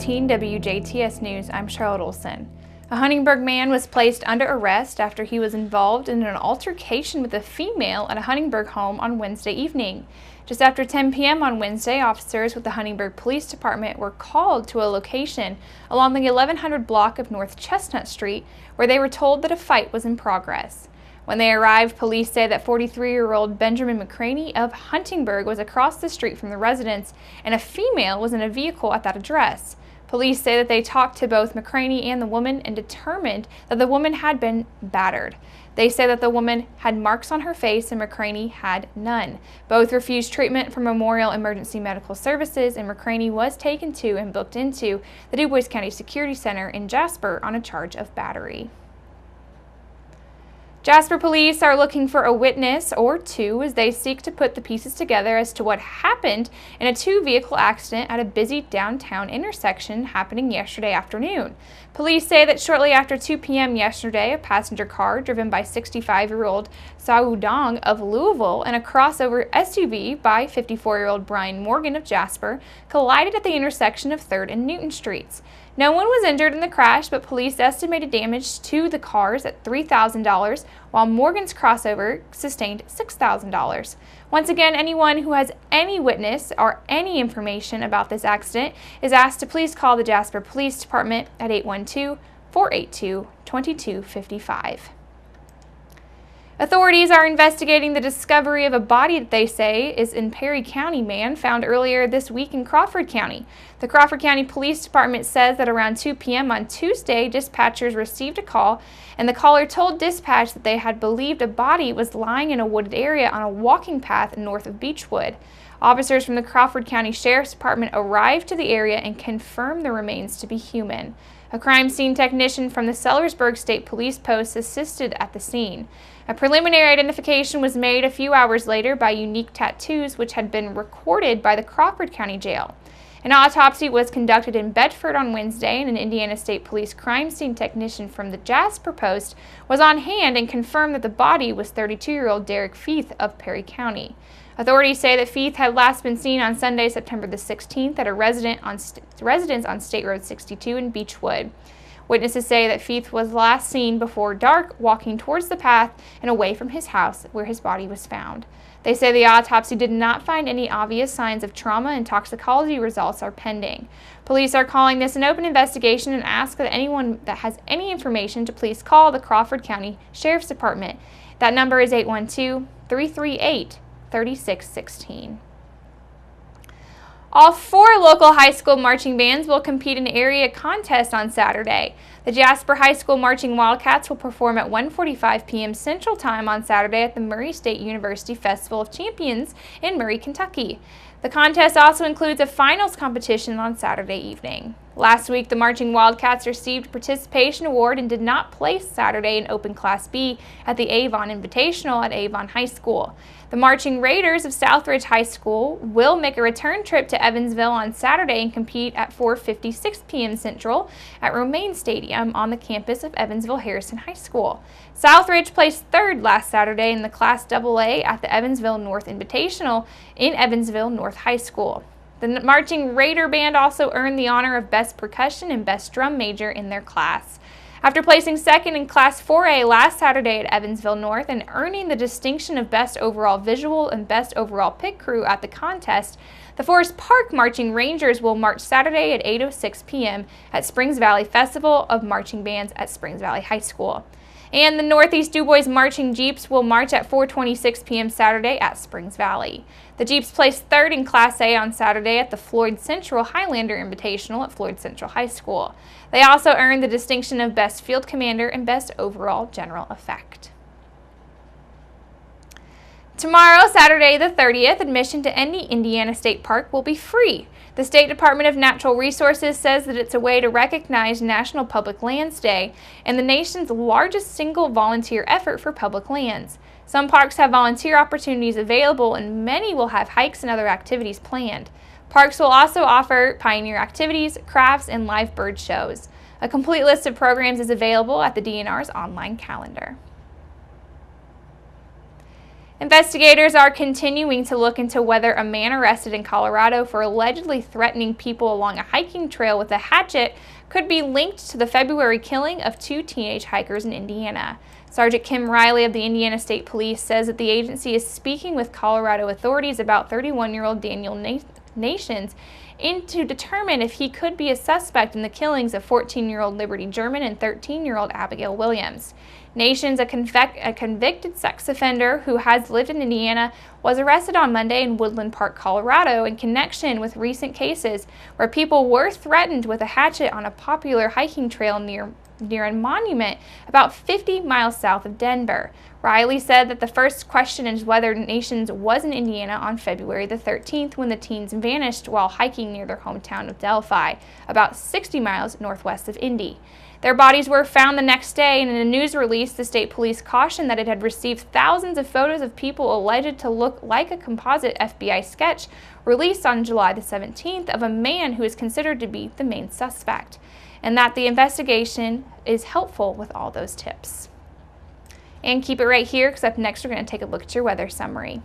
13 WJTS News, I'm Charlotte Olson. A Huntingburg man was placed under arrest after he was involved in an altercation with a female at a Huntingburg home on Wednesday evening. Just after 10 p.m. on Wednesday, officers with the Huntingburg Police Department were called to a location along the 1100 block of North Chestnut Street, where they were told that a fight was in progress. When they arrived, police say that 43-year-old Benjamin McCraney of Huntingburg was across the street from the residence, and a female was in a vehicle at that address. Police say that they talked to both McCraney and the woman and determined that the woman had been battered. They say that the woman had marks on her face and McCraney had none. Both refused treatment from Memorial Emergency Medical Services, and McCraney was taken to and booked into the DuBois County Security Center in Jasper on a charge of battery. Jasper police are looking for a witness or two as they seek to put the pieces together as to what happened in a two-vehicle accident at a busy downtown intersection happening yesterday afternoon. Police say that shortly after 2 p.m. yesterday, a passenger car driven by 65-year-old Sao Dong of Louisville and a crossover SUV by 54-year-old Brian Morgan of Jasper collided at the intersection of 3rd and Newton Streets. No one was injured in the crash, but police estimated damage to the cars at $3,000, while Morgan's crossover sustained $6,000. Once again, anyone who has any witness or any information about this accident is asked to please call the Jasper Police Department at 812-482-2255. Authorities are investigating the discovery of a body that they say is in Perry County man found earlier this week in Crawford County. The Crawford County Police Department says that around 2 p.m. on Tuesday, dispatchers received a call, and the caller told dispatch that they had believed a body was lying in a wooded area on a walking path north of Beechwood. Officers from the Crawford County Sheriff's Department arrived to the area and confirmed the remains to be human. A crime scene technician from the Sellersburg State Police Post assisted at the scene. A preliminary identification was made a few hours later by unique tattoos which had been recorded by the Crawford County Jail. An autopsy was conducted in Bedford on Wednesday, and an Indiana State Police crime scene technician from the Jasper Post was on hand and confirmed that the body was 32-year-old Derek Feith of Perry County. Authorities say that Feith had last been seen on Sunday, September the 16th at a residence on State Road 62 in Beechwood. Witnesses say that Feith was last seen before dark walking towards the path and away from his house where his body was found. They say the autopsy did not find any obvious signs of trauma and toxicology results are pending. Police are calling this an open investigation and ask that anyone that has any information to please call the Crawford County Sheriff's Department. That number is 812-338-3616. All 4 local high school marching bands will compete in area contests on Saturday. The Jasper High School Marching Wildcats will perform at 1:45 p.m. Central Time on Saturday at the Murray State University Festival of Champions in Murray, Kentucky. The contest also includes a finals competition on Saturday evening. Last week, the Marching Wildcats received a participation award and did not place Saturday in Open Class B at the Avon Invitational at Avon High School. The Marching Raiders of Southridge High School will make a return trip to Evansville on Saturday and compete at 4:56 p.m. Central at Romaine Stadium on the campus of Evansville Harrison High School. Southridge placed 3rd last Saturday in the Class AA at the Evansville North Invitational in Evansville North High School. The Marching Raider Band also earned the honor of Best Percussion and Best Drum Major in their class. After placing 2nd in Class 4A last Saturday at Evansville North and earning the distinction of Best Overall Visual and Best Overall Pit Crew at the contest, the Forest Park Marching Rangers will march Saturday at 8:06 p.m. at Springs Valley Festival of Marching Bands at Springs Valley High School. And the Northeast DuBois Marching Jeeps will march at 4:26 p.m. Saturday at Springs Valley. The Jeeps placed 3rd in Class A on Saturday at the Floyd Central Highlander Invitational at Floyd Central High School. They also earned the distinction of Best Field Commander and Best Overall General Effect. Tomorrow, Saturday the 30th, admission to any Indiana State Park will be free. The State Department of Natural Resources says that it's a way to recognize National Public Lands Day and the nation's largest single volunteer effort for public lands. Some parks have volunteer opportunities available, and many will have hikes and other activities planned. Parks will also offer pioneer activities, crafts, and live bird shows. A complete list of programs is available at the DNR's online calendar. Investigators are continuing to look into whether a man arrested in Colorado for allegedly threatening people along a hiking trail with a hatchet could be linked to the February killing of 2 teenage hikers in Indiana. Sergeant Kim Riley of the Indiana State Police says that the agency is speaking with Colorado authorities about 31-year-old Daniel Nations to determine if he could be a suspect in the killings of 14-year-old Liberty German and 13-year-old Abigail Williams. Nations, a convicted sex offender who has lived in Indiana, was arrested on Monday in Woodland Park, Colorado, in connection with recent cases where people were threatened with a hatchet on a popular hiking trail near a monument about 50 miles south of Denver. Riley said that the first question is whether Nations was in Indiana on February the 13th when the teens vanished while hiking near their hometown of Delphi, about 60 miles northwest of Indy. Their bodies were found the next day, and in a news release, the state police cautioned that it had received thousands of photos of people alleged to look like a composite FBI sketch released on July the 17th of a man who is considered to be the main suspect, and that the investigation is helpful with all those tips. And keep it right here, because up next we're going to take a look at your weather summary.